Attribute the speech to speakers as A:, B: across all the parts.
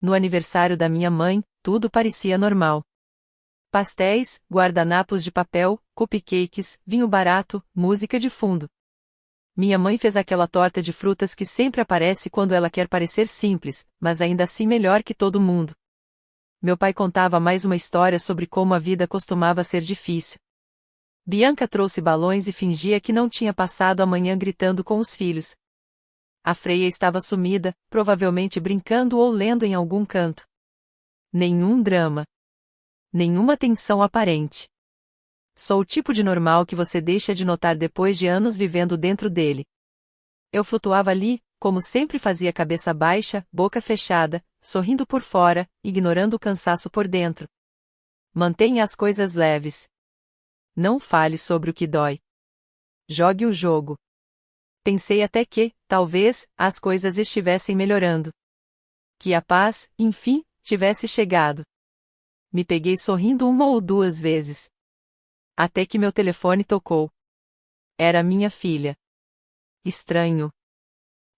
A: No aniversário da minha mãe, tudo parecia normal. Pastéis, guardanapos de papel, cupcakes, vinho barato, música de fundo. Minha mãe fez aquela torta de frutas que sempre aparece quando ela quer parecer simples, mas ainda assim melhor que todo mundo. Meu pai contava mais uma história sobre como a vida costumava ser difícil. Bianca trouxe balões e fingia que não tinha passado a manhã gritando com os filhos. A Freia estava sumida, provavelmente brincando ou lendo em algum canto. Nenhum drama. Nenhuma tensão aparente. Sou o tipo de normal que você deixa de notar depois de anos vivendo dentro dele. Eu flutuava ali, como sempre fazia, cabeça baixa, boca fechada, sorrindo por fora, ignorando o cansaço por dentro. Mantenha as coisas leves. Não fale sobre o que dói. Jogue o jogo. Pensei até que, talvez, as coisas estivessem melhorando. Que a paz, enfim, tivesse chegado. Me peguei sorrindo uma ou duas vezes. Até que meu telefone tocou. Era minha filha. Estranho.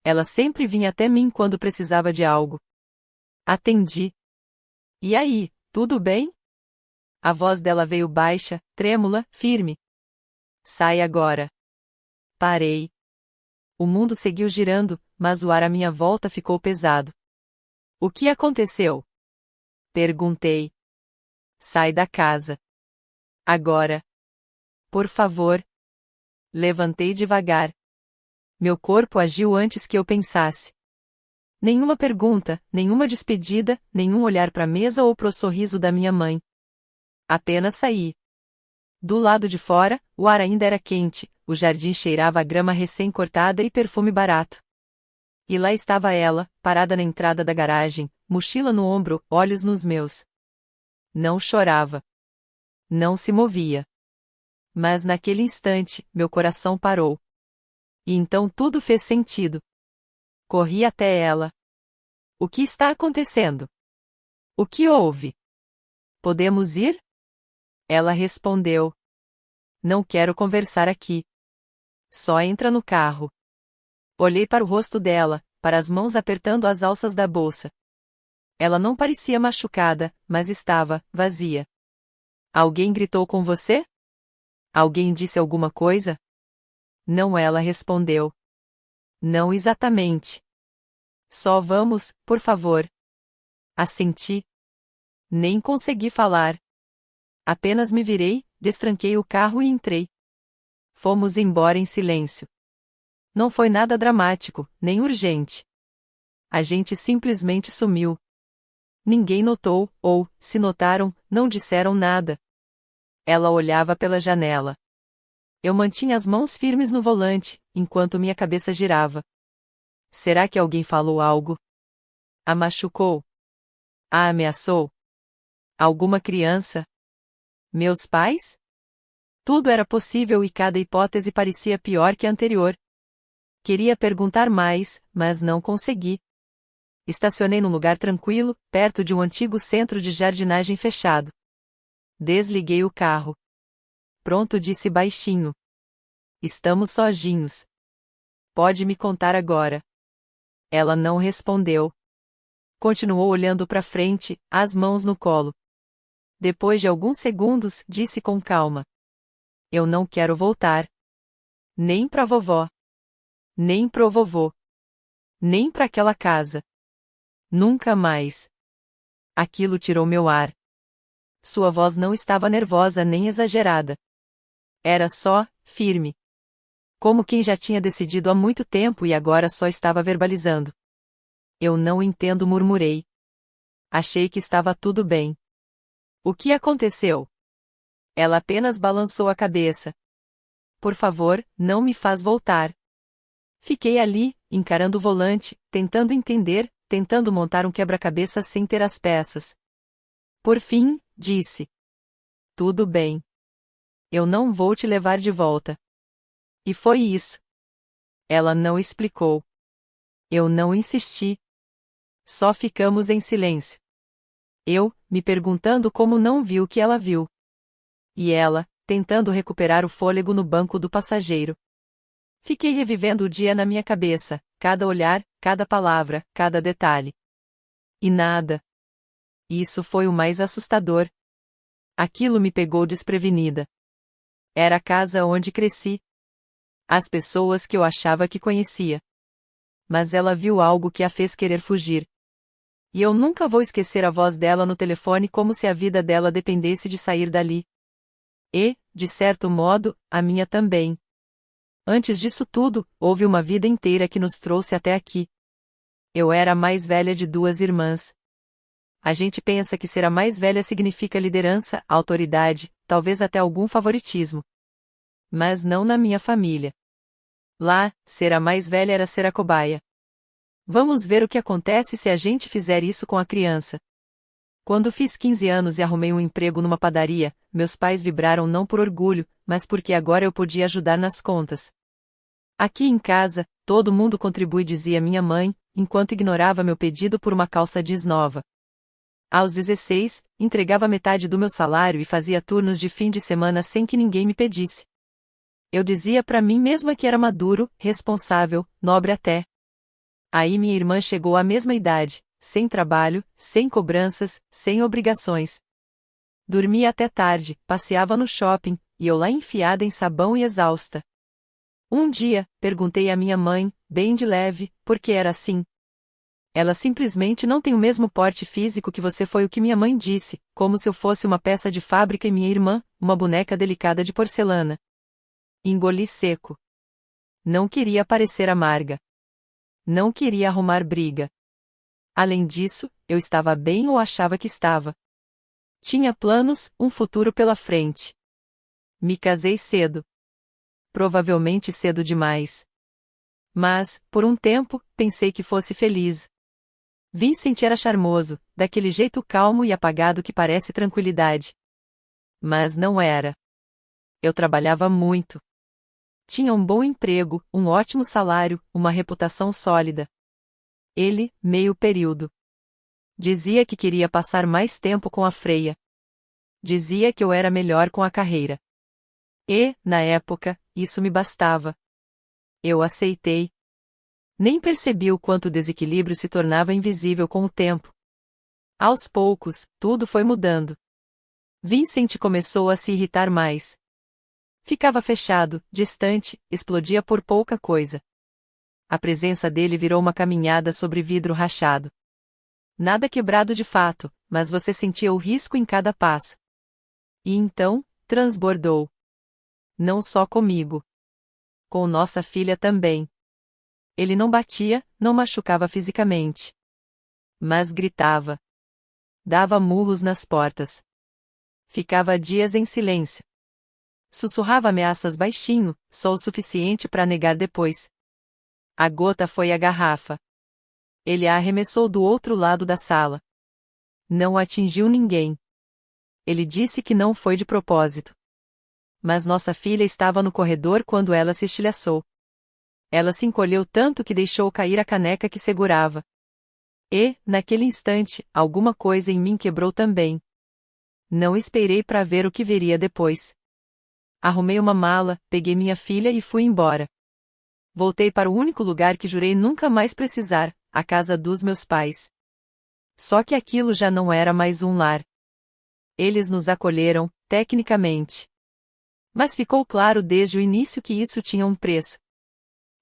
A: Ela sempre vinha até mim quando precisava de algo. Atendi. E aí, tudo bem? A voz dela veio baixa, trêmula, firme. Sai agora. Parei. O mundo seguiu girando, mas o ar à minha volta ficou pesado. O que aconteceu? Perguntei. Sai da casa. Agora. Por favor. Levantei devagar. Meu corpo agiu antes que eu pensasse. Nenhuma pergunta, nenhuma despedida, nenhum olhar para a mesa ou pro sorriso da minha mãe. Apenas saí. Do lado de fora, o ar ainda era quente, o jardim cheirava a grama recém-cortada e perfume barato. E lá estava ela, parada na entrada da garagem, mochila no ombro, olhos nos meus. Não chorava. Não se movia. Mas naquele instante, meu coração parou. E então tudo fez sentido. Corri até ela. O que está acontecendo? O que houve? Podemos ir? Ela respondeu. Não quero conversar aqui. Só entra no carro. Olhei para o rosto dela, para as mãos apertando as alças da bolsa. Ela não parecia machucada, mas estava vazia. Alguém gritou com você? Alguém disse alguma coisa? Não, ela respondeu. Não exatamente. Só vamos, por favor. Assenti. Nem consegui falar. Apenas me virei, destranquei o carro e entrei. Fomos embora em silêncio. Não foi nada dramático, nem urgente. A gente simplesmente sumiu. Ninguém notou, ou, se notaram, não disseram nada. Ela olhava pela janela. Eu mantinha as mãos firmes no volante, enquanto minha cabeça girava. Será que alguém falou algo? A machucou? A ameaçou? Alguma criança? Meus pais? Tudo era possível e cada hipótese parecia pior que a anterior. Queria perguntar mais, mas não consegui. Estacionei num lugar tranquilo, perto de um antigo centro de jardinagem fechado. Desliguei o carro. Pronto, disse baixinho. Estamos sozinhos. Pode me contar agora. Ela não respondeu. Continuou olhando para frente, as mãos no colo. Depois de alguns segundos, disse com calma. Eu não quero voltar. Nem pra vovó. Nem pro vovô. Nem pra aquela casa. Nunca mais. Aquilo tirou meu ar. Sua voz não estava nervosa nem exagerada. Era só, firme. Como quem já tinha decidido há muito tempo e agora só estava verbalizando. Eu não entendo, murmurei. Achei que estava tudo bem. O que aconteceu? Ela apenas balançou a cabeça. Por favor, não me faz voltar. Fiquei ali, encarando o volante, tentando entender, tentando montar um quebra-cabeça sem ter as peças. Por fim, disse. Tudo bem. Eu não vou te levar de volta. E foi isso. Ela não explicou. Eu não insisti. Só ficamos em silêncio. Eu, me perguntando como não viu o que ela viu. E ela, tentando recuperar o fôlego no banco do passageiro. Fiquei revivendo o dia na minha cabeça, cada olhar, cada palavra, cada detalhe. e nada. Isso foi o mais assustador. Aquilo me pegou desprevenida. Era a casa onde cresci. As pessoas que eu achava que conhecia. Mas ela viu algo que a fez querer fugir. E eu nunca vou esquecer a voz dela no telefone como se a vida dela dependesse de sair dali. E, de certo modo, a minha também. Antes disso tudo, houve uma vida inteira que nos trouxe até aqui. Eu era a mais velha de 2 irmãs. A gente pensa que ser a mais velha significa liderança, autoridade, talvez até algum favoritismo. Mas não na minha família. Lá, ser a mais velha era ser a cobaia. Vamos ver o que acontece se a gente fizer isso com a criança. Quando fiz 15 anos e arrumei um emprego numa padaria, meus pais vibraram não por orgulho, mas porque agora eu podia ajudar nas contas. Aqui em casa, todo mundo contribui, dizia minha mãe, enquanto ignorava meu pedido por uma calça jeans nova. Aos 16, entregava metade do meu salário e fazia turnos de fim de semana sem que ninguém me pedisse. Eu dizia para mim mesma que era maduro, responsável, nobre até. Aí minha irmã chegou à mesma idade, sem trabalho, sem cobranças, sem obrigações. Dormia até tarde, passeava no shopping, e eu lá enfiada em sabão e exausta. Um dia, perguntei à minha mãe, bem de leve, por que era assim. Ela simplesmente não tem o mesmo porte físico que você, foi o que minha mãe disse, como se eu fosse uma peça de fábrica e minha irmã, uma boneca delicada de porcelana. Engoli seco. Não queria parecer amarga. Não queria arrumar briga. Além disso, eu estava bem ou achava que estava. Tinha planos, um futuro pela frente. Me casei cedo. Provavelmente cedo demais. Mas, por um tempo, pensei que fosse feliz. Vincent era charmoso, daquele jeito calmo e apagado que parece tranquilidade. Mas não era. Eu trabalhava muito. Tinha um bom emprego, um ótimo salário, uma reputação sólida. Ele, meio período. Dizia que queria passar mais tempo com a Freia. Dizia que eu era melhor com a carreira. E, na época, isso me bastava. Eu aceitei. Nem percebi o quanto o desequilíbrio se tornava invisível com o tempo. Aos poucos, tudo foi mudando. Vincent começou a se irritar mais. Ficava fechado, distante, explodia por pouca coisa. A presença dele virou uma caminhada sobre vidro rachado. Nada quebrado de fato, mas você sentia o risco em cada passo. E então, transbordou. Não só comigo. Com nossa filha também. Ele não batia, não machucava fisicamente. Mas gritava. Dava murros nas portas. Ficava dias em silêncio. Sussurrava ameaças baixinho, só o suficiente para negar depois. A gota foi a garrafa. Ele a arremessou do outro lado da sala. Não atingiu ninguém. Ele disse que não foi de propósito. Mas nossa filha estava no corredor quando ela se estilhaçou. Ela se encolheu tanto que deixou cair a caneca que segurava. E, naquele instante, alguma coisa em mim quebrou também. Não esperei para ver o que viria depois. Arrumei uma mala, peguei minha filha e fui embora. Voltei para o único lugar que jurei nunca mais precisar, a casa dos meus pais. Só que aquilo já não era mais um lar. Eles nos acolheram, tecnicamente. Mas ficou claro desde o início que isso tinha um preço.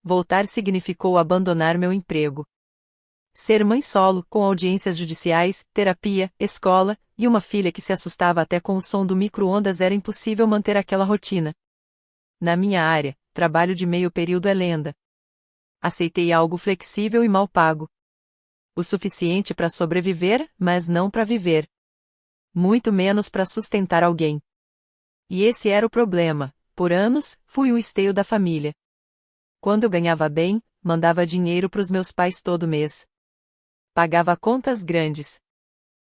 A: Voltar significou abandonar meu emprego. Ser mãe solo, com audiências judiciais, terapia, escola, e uma filha que se assustava até com o som do micro-ondas, era impossível manter aquela rotina. Na minha área, trabalho de meio período é lenda. Aceitei algo flexível e mal pago. O suficiente para sobreviver, mas não para viver. Muito menos para sustentar alguém. E esse era o problema. Por anos, fui o esteio da família. Quando eu ganhava bem, mandava dinheiro para os meus pais todo mês. Pagava contas grandes.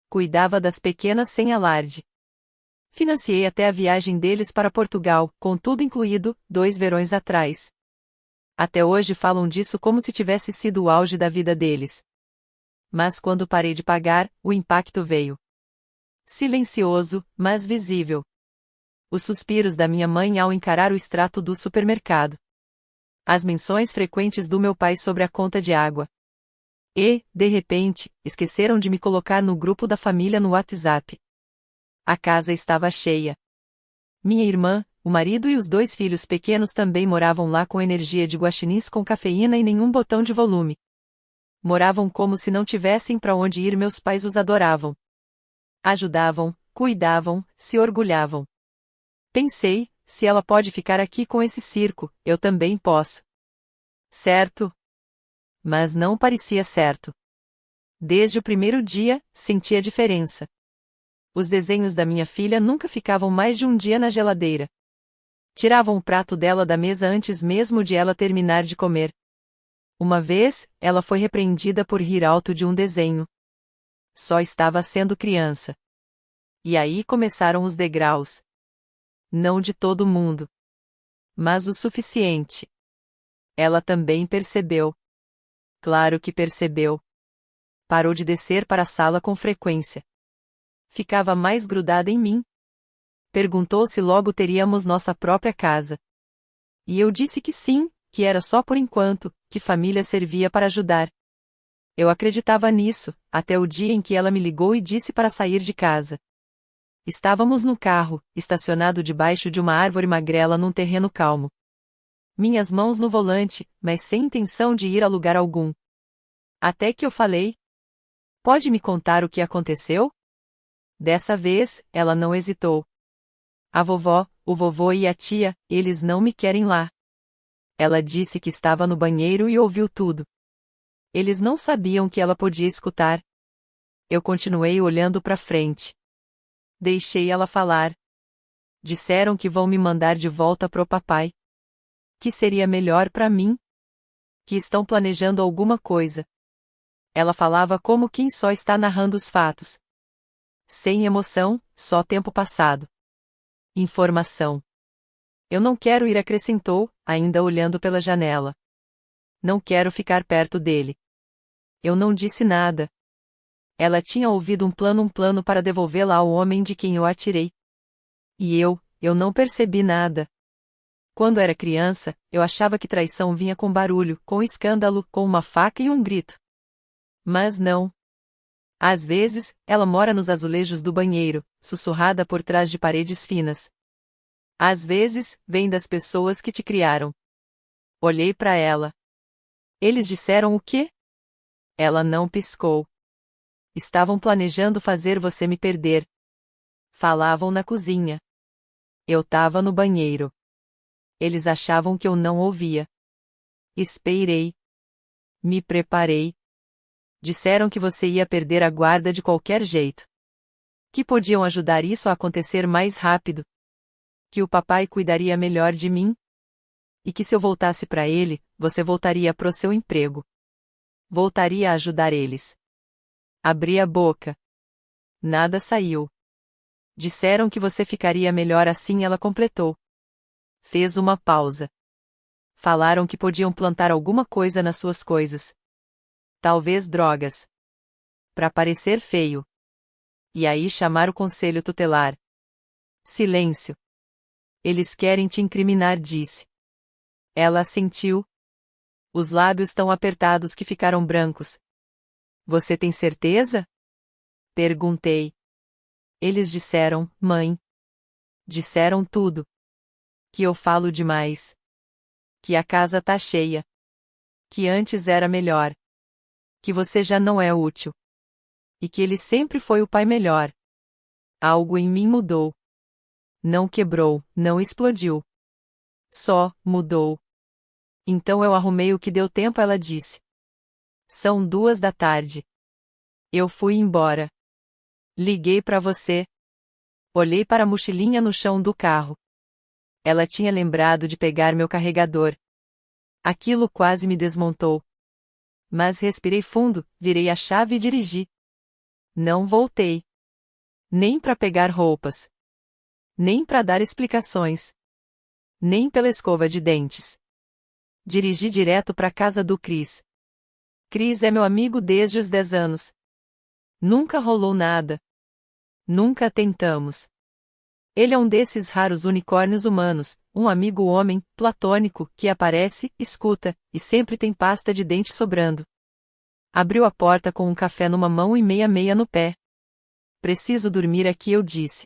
A: Cuidava das pequenas sem alarde. Financiei até a viagem deles para Portugal, com tudo incluído, 2 verões atrás. Até hoje falam disso como se tivesse sido o auge da vida deles. Mas quando parei de pagar, o impacto veio. Silencioso, mas visível. Os suspiros da minha mãe ao encarar o extrato do supermercado. As menções frequentes do meu pai sobre a conta de água. E, de repente, esqueceram de me colocar no grupo da família no WhatsApp. A casa estava cheia. Minha irmã, o marido e os 2 filhos pequenos também moravam lá com energia de guaxinins com cafeína e nenhum botão de volume. Moravam como se não tivessem para onde ir, meus pais os adoravam. Ajudavam, cuidavam, se orgulhavam. Pensei, se ela pode ficar aqui com esse circo, eu também posso. Certo? Mas não parecia certo. Desde o primeiro dia, senti a diferença. Os desenhos da minha filha nunca ficavam mais de um dia na geladeira. Tiravam o prato dela da mesa antes mesmo de ela terminar de comer. Uma vez, ela foi repreendida por rir alto de um desenho. Só estava sendo criança. E aí começaram os degraus. Não de todo mundo. Mas o suficiente. Ela também percebeu. Claro que percebeu. Parou de descer para a sala com frequência. Ficava mais grudada em mim. Perguntou se logo teríamos nossa própria casa. E eu disse que sim, que era só por enquanto, que família servia para ajudar. Eu acreditava nisso, até o dia em que ela me ligou e disse para sair de casa. Estávamos no carro, estacionado debaixo de uma árvore magrela num terreno calmo. Minhas mãos no volante, mas sem intenção de ir a lugar algum. Até que eu falei: "Pode me contar o que aconteceu?" Dessa vez, ela não hesitou. A vovó, o vovô e a tia, eles não me querem lá. Ela disse que estava no banheiro e ouviu tudo. Eles não sabiam que ela podia escutar. Eu continuei olhando para frente. Deixei ela falar. Disseram que vão me mandar de volta pro papai. Que seria melhor para mim? Que estão planejando alguma coisa. Ela falava como quem só está narrando os fatos. Sem emoção, só tempo passado. Informação. Eu não quero ir, acrescentou, ainda olhando pela janela. Não quero ficar perto dele. Eu não disse nada. Ela tinha ouvido um plano para devolvê-la ao homem de quem eu atirei. E eu não percebi nada. Quando era criança, eu achava que traição vinha com barulho, com escândalo, com uma faca e um grito. Mas não. Às vezes, ela mora nos azulejos do banheiro, sussurrada por trás de paredes finas. Às vezes, vem das pessoas que te criaram. Olhei para ela. Eles disseram o quê? Ela não piscou. Estavam planejando fazer você me perder. Falavam na cozinha. Eu tava no banheiro. Eles achavam que eu não ouvia. Esperei. Me preparei. Disseram que você ia perder a guarda de qualquer jeito. Que podiam ajudar isso a acontecer mais rápido. Que o papai cuidaria melhor de mim. E que se eu voltasse para ele, você voltaria pro seu emprego. Voltaria a ajudar eles. Abri a boca. Nada saiu. Disseram que você ficaria melhor assim, ela completou. Fez uma pausa. Falaram que podiam plantar alguma coisa nas suas coisas. Talvez drogas. Pra parecer feio. E aí chamar o conselho tutelar. Silêncio. Eles querem te incriminar, disse. Ela assentiu. Os lábios tão apertados que ficaram brancos. Você tem certeza? Perguntei. Eles disseram, mãe. Disseram tudo. Que eu falo demais. Que a casa tá cheia. Que antes era melhor. Que você já não é útil. E que ele sempre foi o pai melhor. Algo em mim mudou. Não quebrou, não explodiu. Só mudou. Então eu arrumei o que deu tempo, ela disse. São 2 da tarde. Eu fui embora. Liguei para você. Olhei para a mochilinha no chão do carro. Ela tinha lembrado de pegar meu carregador. Aquilo quase me desmontou. Mas respirei fundo, virei a chave e dirigi. Não voltei. Nem para pegar roupas. Nem para dar explicações. Nem pela escova de dentes. Dirigi direto para a casa do Chris. Chris é meu amigo desde os 10 anos. Nunca rolou nada. Nunca tentamos. Ele é um desses raros unicórnios humanos, um amigo homem, platônico, que aparece, escuta, e sempre tem pasta de dente sobrando. Abriu a porta com um café numa mão e meia no pé. Preciso dormir aqui, eu disse.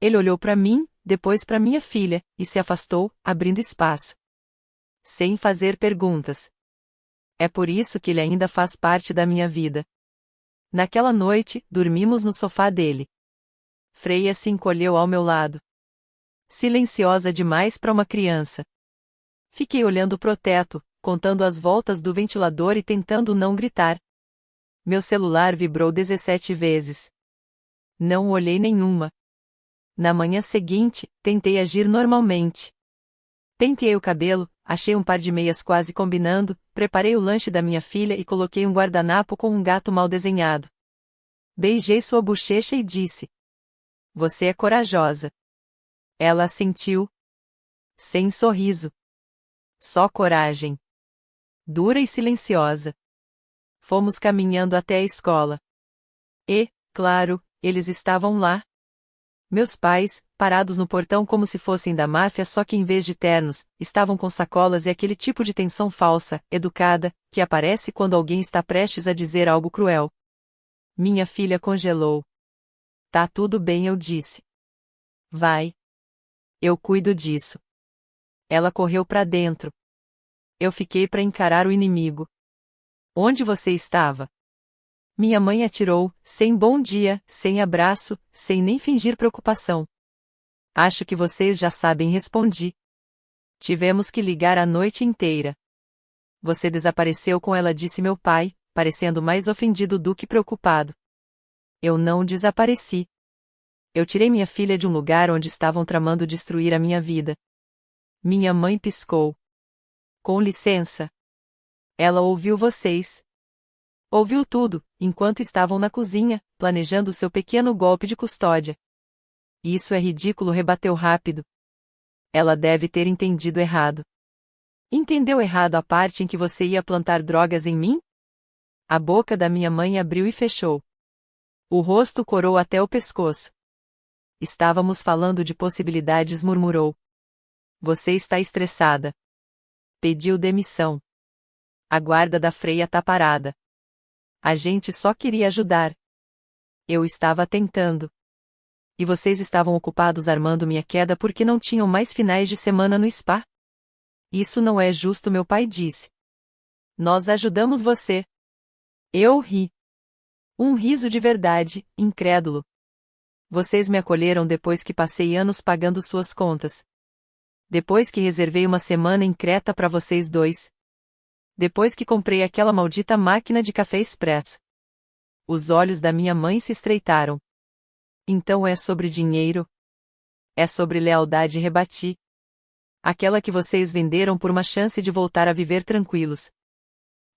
A: Ele olhou para mim, depois para minha filha, e se afastou, abrindo espaço. Sem fazer perguntas. É por isso que ele ainda faz parte da minha vida. Naquela noite, dormimos no sofá dele. Freya se encolheu ao meu lado. Silenciosa demais para uma criança. Fiquei olhando pro teto, contando as voltas do ventilador e tentando não gritar. Meu celular vibrou 17 vezes. Não olhei nenhuma. Na manhã seguinte, tentei agir normalmente. Penteei o cabelo, achei um par de meias quase combinando, preparei o lanche da minha filha e coloquei um guardanapo com um gato mal desenhado. Beijei sua bochecha e disse: "Você é corajosa." Ela assentiu. Sem sorriso. Só coragem. Dura e silenciosa. Fomos caminhando até a escola. E, claro, eles estavam lá. Meus pais, parados no portão como se fossem da máfia, só que em vez de ternos, estavam com sacolas e aquele tipo de tensão falsa, educada, que aparece quando alguém está prestes a dizer algo cruel. Minha filha congelou. "Tá tudo bem", eu disse. "Vai. Eu cuido disso." Ela correu para dentro. Eu fiquei para encarar o inimigo. "Onde você estava?" Minha mãe atirou, sem bom dia, sem abraço, sem nem fingir preocupação. "Acho que vocês já sabem", respondi. "Tivemos que ligar a noite inteira." "Você desapareceu com ela", disse meu pai, parecendo mais ofendido do que preocupado. "Eu não desapareci. Eu tirei minha filha de um lugar onde estavam tramando destruir a minha vida." Minha mãe piscou. "Com licença." "Ela ouviu vocês." Ouviu tudo, enquanto estavam na cozinha, planejando seu pequeno golpe de custódia. "Isso é ridículo", rebateu rápido. "Ela deve ter entendido errado." "Entendeu errado a parte em que você ia plantar drogas em mim?" A boca da minha mãe abriu e fechou. O rosto corou até o pescoço. "Estávamos falando de possibilidades", murmurou. "Você está estressada." Pediu demissão. "A guarda da Freya tá parada." "A gente só queria ajudar." "Eu estava tentando." "E vocês estavam ocupados armando minha queda porque não tinham mais finais de semana no spa?" "Isso não é justo", meu pai disse. "Nós ajudamos você." Eu ri. Um riso de verdade, incrédulo. "Vocês me acolheram depois que passei anos pagando suas contas. Depois que reservei uma semana em Creta para vocês dois. Depois que comprei aquela maldita máquina de café expresso." Os olhos da minha mãe se estreitaram. "Então é sobre dinheiro?" "É sobre lealdade", rebati. "Aquela que vocês venderam por uma chance de voltar a viver tranquilos."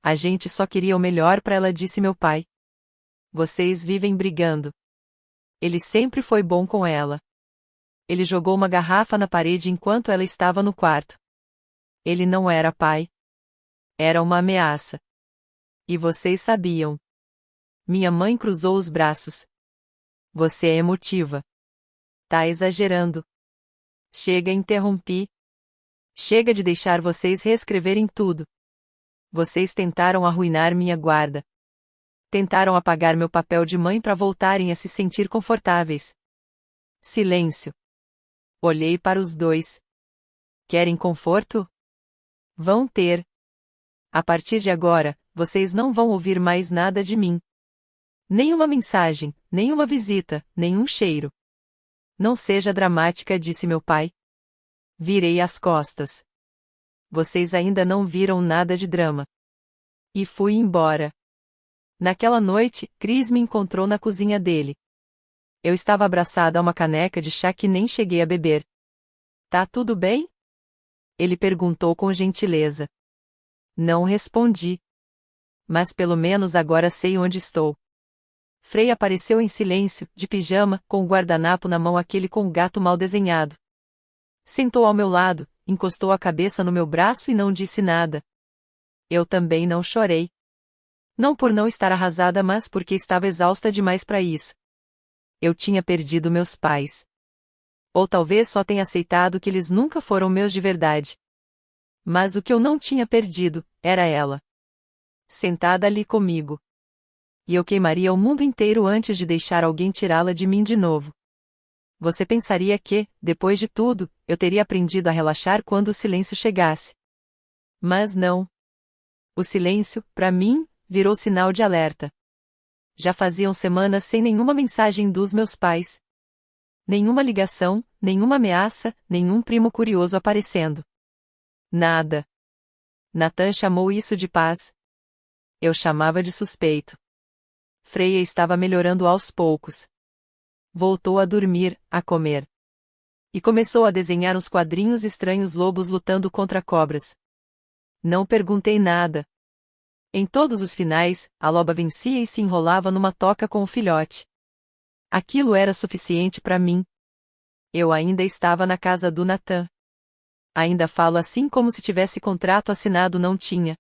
A: "A gente só queria o melhor para ela", disse meu pai. "Vocês vivem brigando." "Ele sempre foi bom com ela." Ele jogou uma garrafa na parede enquanto ela estava no quarto. "Ele não era pai. Era uma ameaça. E vocês sabiam." Minha mãe cruzou os braços. "Você é emotiva." "Tá exagerando." "Chega", interrompi. "Chega de deixar vocês reescreverem tudo. Vocês tentaram arruinar minha guarda. Tentaram apagar meu papel de mãe para voltarem a se sentir confortáveis." Silêncio. Olhei para os dois. "Querem conforto? Vão ter. A partir de agora, vocês não vão ouvir mais nada de mim. Nenhuma mensagem, nenhuma visita, nenhum cheiro." "Não seja dramática", disse meu pai. Virei as costas. "Vocês ainda não viram nada de drama." E fui embora. Naquela noite, Chris me encontrou na cozinha dele. Eu estava abraçada a uma caneca de chá que nem cheguei a beber. "Tá tudo bem?" Ele perguntou com gentileza. Não respondi. "Mas pelo menos agora sei onde estou." Frei apareceu em silêncio, de pijama, com o guardanapo na mão, aquele com o gato mal desenhado. Sentou ao meu lado, encostou a cabeça no meu braço e não disse nada. Eu também não chorei. Não por não estar arrasada, mas porque estava exausta demais para isso. Eu tinha perdido meus pais. Ou talvez só tenha aceitado que eles nunca foram meus de verdade. Mas o que eu não tinha perdido, era ela. sentada ali comigo. E eu queimaria o mundo inteiro antes de deixar alguém tirá-la de mim de novo. Você pensaria que, depois de tudo, eu teria aprendido a relaxar quando o silêncio chegasse. Mas não. O silêncio, para mim, virou sinal de alerta. Já faziam semanas sem nenhuma mensagem dos meus pais. Nenhuma ligação, nenhuma ameaça, nenhum primo curioso aparecendo. Nada. Nathan chamou isso de paz. Eu chamava de suspeito. Freya estava melhorando aos poucos. Voltou a dormir, a comer. E começou a desenhar uns quadrinhos estranhos, lobos lutando contra cobras. Não perguntei nada. Em todos os finais, a loba vencia e se enrolava numa toca com o filhote. Aquilo era suficiente para mim. Eu ainda estava na casa do Nathan. Ainda falo assim como se tivesse contrato assinado. Não tinha.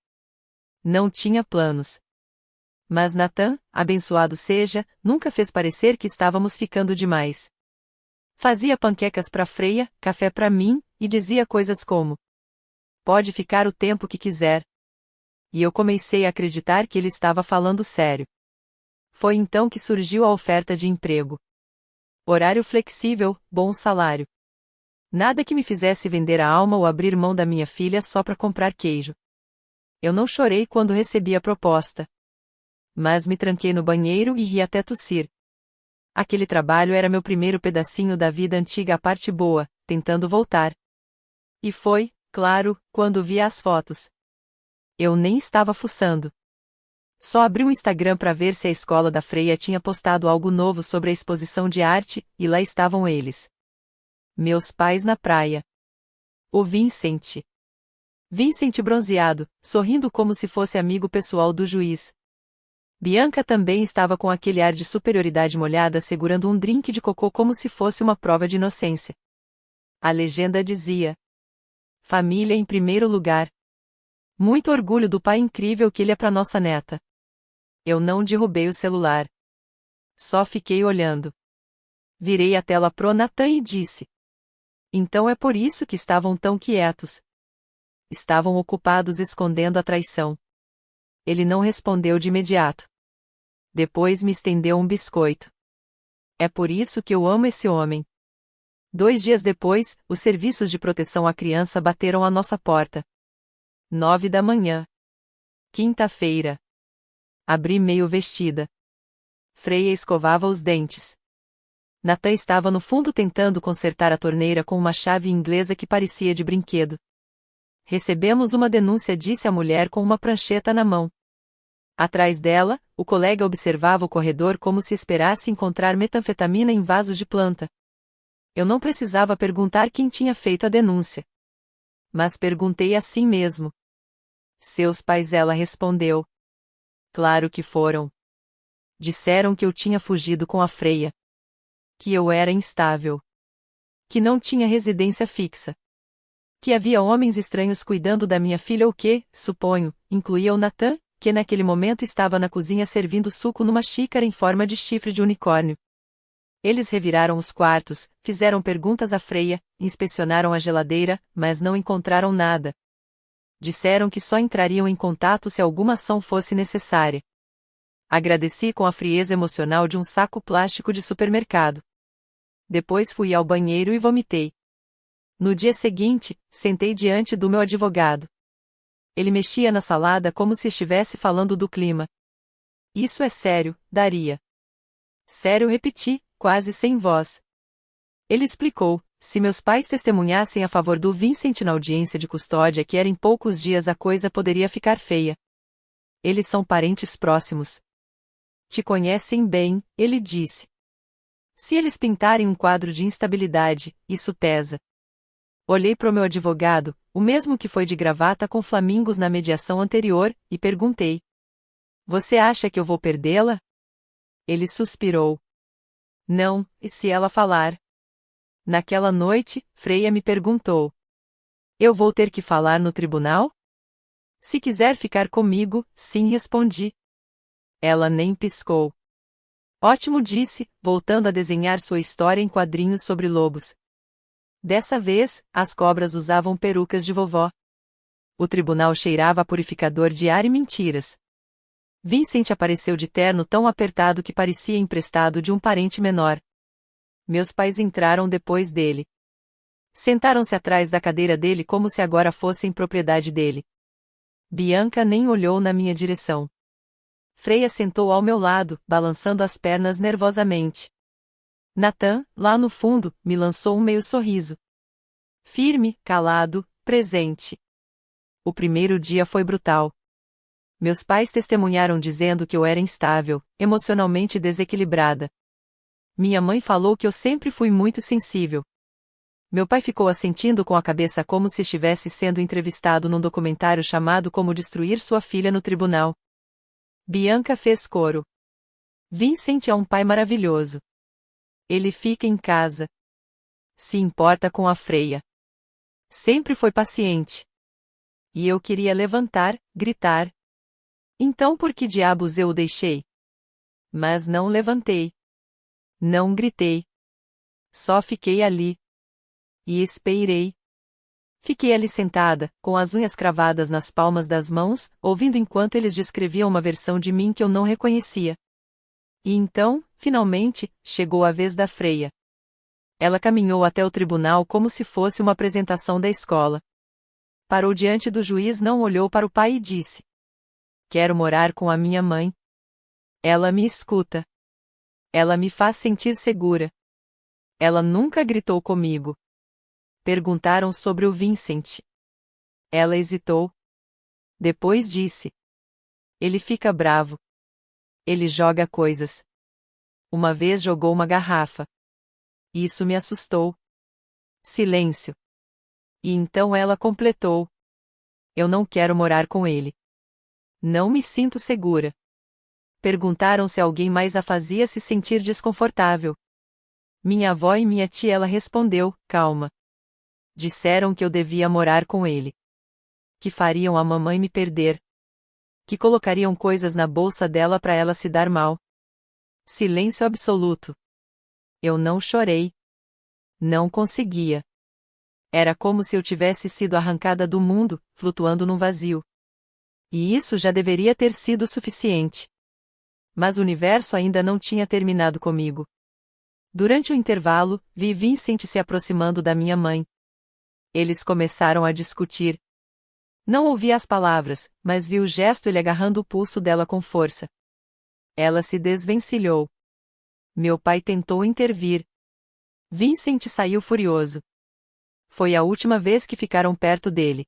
A: Não tinha planos. Mas Nathan, abençoado seja, nunca fez parecer que estávamos ficando demais. Fazia panquecas para Freya, café para mim, e dizia coisas como: pode ficar o tempo que quiser. E eu comecei a acreditar que ele estava falando sério. Foi então que surgiu a oferta de emprego. Horário flexível, bom salário. Nada que me fizesse vender a alma ou abrir mão da minha filha só para comprar queijo. Eu não chorei quando recebi a proposta. Mas me tranquei no banheiro e ri até tossir. Aquele trabalho era meu primeiro pedacinho da vida antiga, a parte boa, tentando voltar. E foi, claro, quando vi as fotos. Eu nem estava fuçando. Só abri o Instagram para ver se a escola da Freya tinha postado algo novo sobre a exposição de arte, e lá estavam eles. Meus pais na praia. O Vincent. Vincent bronzeado, sorrindo como se fosse amigo pessoal do juiz. Bianca também estava com aquele ar de superioridade molhada, segurando um drink de cocô como se fosse uma prova de inocência. A legenda dizia: família em primeiro lugar. Muito orgulho do pai incrível que ele é para nossa neta. Eu não derrubei o celular. Só fiquei olhando. Virei a tela pro Nathan e disse: então é por isso que estavam tão quietos. Estavam ocupados escondendo a traição. Ele não respondeu de imediato. Depois me estendeu um biscoito. É por isso que eu amo esse homem. 2 dias depois, os serviços de proteção à criança bateram à nossa porta. 9 da manhã. Quinta-feira. Abri meio vestida. Freya escovava os dentes. Nathan estava no fundo tentando consertar a torneira com uma chave inglesa que parecia de brinquedo. Recebemos uma denúncia, disse a mulher com uma prancheta na mão. Atrás dela, o colega observava o corredor como se esperasse encontrar metanfetamina em vasos de planta. Eu não precisava perguntar quem tinha feito a denúncia. Mas perguntei assim mesmo. Seus pais, ela respondeu. Claro que foram. Disseram que eu tinha fugido com a Freya. Que eu era instável. Que não tinha residência fixa. Que havia homens estranhos cuidando da minha filha, o que, suponho, incluía o Nathan, que naquele momento estava na cozinha servindo suco numa xícara em forma de chifre de unicórnio. Eles reviraram os quartos, fizeram perguntas à Freya, inspecionaram a geladeira, mas não encontraram nada. Disseram que só entrariam em contato se alguma ação fosse necessária. Agradeci com a frieza emocional de um saco plástico de supermercado. Depois fui ao banheiro e vomitei. No dia seguinte, sentei diante do meu advogado. Ele mexia na salada como se estivesse falando do clima. Isso é sério, Daria. Sério, repeti, quase sem voz. Ele explicou: se meus pais testemunhassem a favor do Vincent na audiência de custódia, que era em poucos dias, a coisa poderia ficar feia. Eles são parentes próximos. Te conhecem bem, ele disse. Se eles pintarem um quadro de instabilidade, isso pesa. Olhei para o meu advogado, o mesmo que foi de gravata com flamingos na mediação anterior, e perguntei: você acha que eu vou perdê-la? Ele suspirou. Não, e se ela falar? Naquela noite, Freya me perguntou: eu vou ter que falar no tribunal? Se quiser ficar comigo, sim, respondi. Ela nem piscou. Ótimo, disse, voltando a desenhar sua história em quadrinhos sobre lobos. Dessa vez, as cobras usavam perucas de vovó. O tribunal cheirava a purificador de ar e mentiras. Vincent apareceu de terno tão apertado que parecia emprestado de um parente menor. Meus pais entraram depois dele. Sentaram-se atrás da cadeira dele como se agora fossem propriedade dele. Bianca nem olhou na minha direção. Freya sentou ao meu lado, balançando as pernas nervosamente. Nathan, lá no fundo, me lançou um meio sorriso. Firme, calado, presente. O primeiro dia foi brutal. Meus pais testemunharam dizendo que eu era instável, emocionalmente desequilibrada. Minha mãe falou que eu sempre fui muito sensível. Meu pai ficou assentindo com a cabeça como se estivesse sendo entrevistado num documentário chamado Como Destruir Sua Filha no Tribunal. Bianca fez coro. Vincent é um pai maravilhoso. Ele fica em casa. Se importa com a Freya. Sempre foi paciente. E eu queria levantar, gritar. Então por que diabos eu o deixei? Mas não levantei. Não gritei. Só fiquei ali. E esperei. Fiquei ali sentada, com as unhas cravadas nas palmas das mãos, ouvindo enquanto eles descreviam uma versão de mim que eu não reconhecia. E então, finalmente, chegou a vez da Freya. Ela caminhou até o tribunal como se fosse uma apresentação da escola. Parou diante do juiz, não olhou para o pai e disse: Quero morar com a minha mãe. Ela me escuta. Ela me faz sentir segura. Ela nunca gritou comigo. Perguntaram sobre o Vincent. Ela hesitou. Depois disse: Ele fica bravo. Ele joga coisas. Uma vez jogou uma garrafa. Isso me assustou. Silêncio. E então ela completou: Eu não quero morar com ele. Não me sinto segura. Perguntaram se alguém mais a fazia se sentir desconfortável. Minha avó e minha tia. Ela respondeu: Calma. Disseram que eu devia morar com ele. Que fariam a mamãe me perder. Que colocariam coisas na bolsa dela para ela se dar mal. Silêncio absoluto. Eu não chorei. Não conseguia. Era como se eu tivesse sido arrancada do mundo, flutuando num vazio. E isso já deveria ter sido suficiente. Mas o universo ainda não tinha terminado comigo. Durante o intervalo, vi Vincent se aproximando da minha mãe. Eles começaram a discutir. Não ouvi as palavras, mas vi o gesto, ele agarrando o pulso dela com força. Ela se desvencilhou. Meu pai tentou intervir. Vincent saiu furioso. Foi a última vez que ficaram perto dele.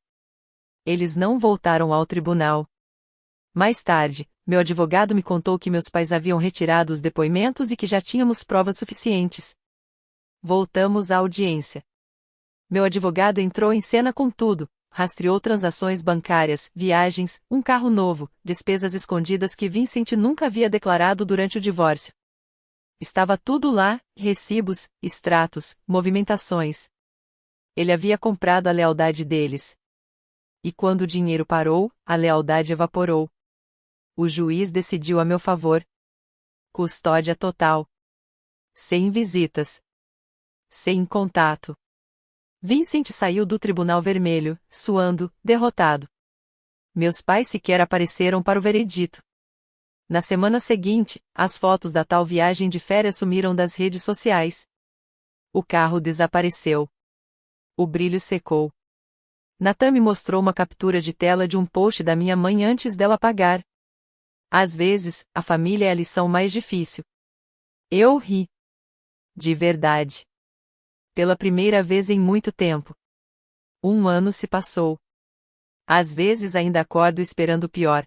A: Eles não voltaram ao tribunal. Mais tarde, meu advogado me contou que meus pais haviam retirado os depoimentos e que já tínhamos provas suficientes. Voltamos à audiência. Meu advogado entrou em cena com tudo, rastreou transações bancárias, viagens, um carro novo, despesas escondidas que Vincent nunca havia declarado durante o divórcio. Estava tudo lá, recibos, extratos, movimentações. Ele havia comprado a lealdade deles. E quando o dinheiro parou, a lealdade evaporou. O juiz decidiu a meu favor. Custódia total. Sem visitas. Sem contato. Vincent saiu do tribunal vermelho, suando, derrotado. Meus pais sequer apareceram para o veredito. Na semana seguinte, as fotos da tal viagem de férias sumiram das redes sociais. O carro desapareceu. O brilho secou. Nathan me mostrou uma captura de tela de um post da minha mãe antes dela apagar. Às vezes, a família é a lição mais difícil. Eu ri. De verdade. Pela primeira vez em muito tempo. 1 ano se passou. Às vezes ainda acordo esperando o pior.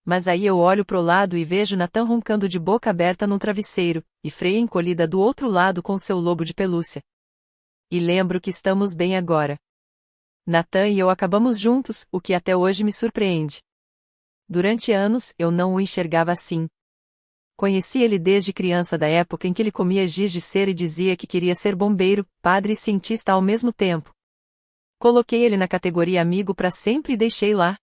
A: Mas aí eu olho pro lado e vejo Nathan roncando de boca aberta num travesseiro, e Freya encolhida do outro lado com seu lobo de pelúcia. E lembro que estamos bem agora. Nathan e eu acabamos juntos, o que até hoje me surpreende. Durante anos, eu não o enxergava assim. Conheci ele desde criança, da época em que ele comia giz de cera e dizia que queria ser bombeiro, padre e cientista ao mesmo tempo. Coloquei ele na categoria amigo para sempre e deixei lá.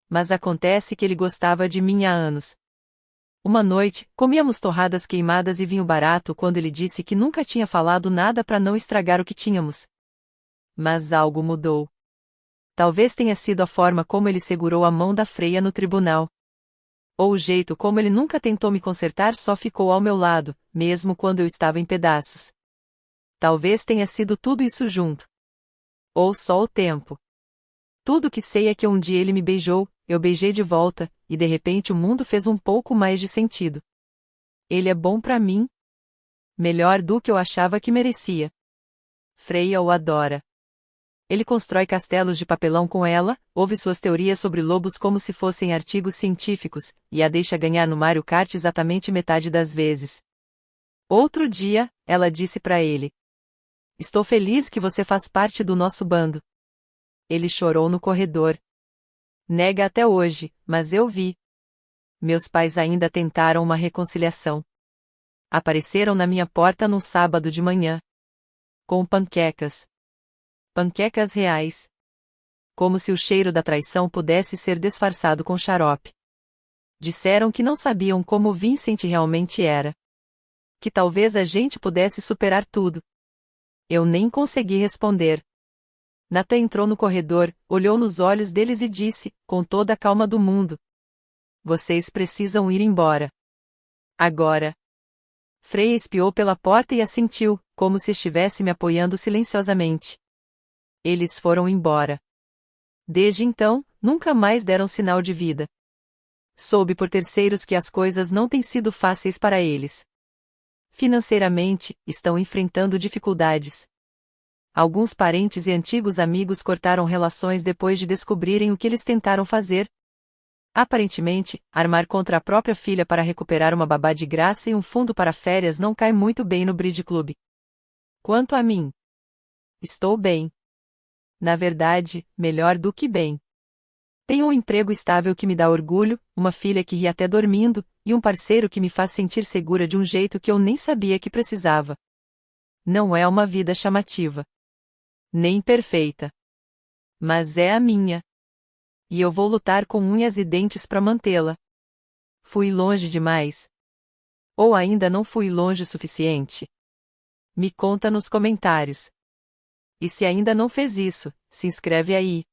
A: Mas acontece que ele gostava de mim há anos. Uma noite, comíamos torradas queimadas e vinho barato quando ele disse que nunca tinha falado nada para não estragar o que tínhamos. Mas algo mudou. Talvez tenha sido a forma como ele segurou a mão da Freya no tribunal. Ou o jeito como ele nunca tentou me consertar só ficou ao meu lado, mesmo quando eu estava em pedaços. Talvez tenha sido tudo isso junto. Ou só o tempo. Tudo que sei é que um dia ele me beijou, eu beijei de volta, e de repente o mundo fez um pouco mais de sentido. Ele é bom pra mim? Melhor do que eu achava que merecia. Freya o adora. Ele constrói castelos de papelão com ela, ouve suas teorias sobre lobos como se fossem artigos científicos, e a deixa ganhar no Mario Kart exatamente metade das vezes. Outro dia, ela disse pra ele: "Estou feliz que você faz parte do nosso bando." Ele chorou no corredor. Nega até hoje, mas eu vi. Meus pais ainda tentaram uma reconciliação. Apareceram na minha porta no sábado de manhã. Com panquecas. Panquecas reais. Como se o cheiro da traição pudesse ser disfarçado com xarope. Disseram que não sabiam como Vincent realmente era. Que talvez a gente pudesse superar tudo. Eu nem consegui responder. Nathan entrou no corredor, olhou nos olhos deles e disse, com toda a calma do mundo: "Vocês precisam ir embora. Agora." Freya espiou pela porta e assentiu, como se estivesse me apoiando silenciosamente. Eles foram embora. Desde então, nunca mais deram sinal de vida. Soube por terceiros que as coisas não têm sido fáceis para eles. Financeiramente, estão enfrentando dificuldades. Alguns parentes e antigos amigos cortaram relações depois de descobrirem o que eles tentaram fazer. Aparentemente, armar contra a própria filha para recuperar uma babá de graça e um fundo para férias não cai muito bem no Bridge Club. Quanto a mim, estou bem. Na verdade, melhor do que bem. Tenho um emprego estável que me dá orgulho, uma filha que ri até dormindo, e um parceiro que me faz sentir segura de um jeito que eu nem sabia que precisava. Não é uma vida chamativa. Nem perfeita. Mas é a minha. E eu vou lutar com unhas e dentes para mantê-la. Fui longe demais? Ou ainda não fui longe o suficiente? Me conta nos comentários. E se ainda não fez isso, se inscreve aí.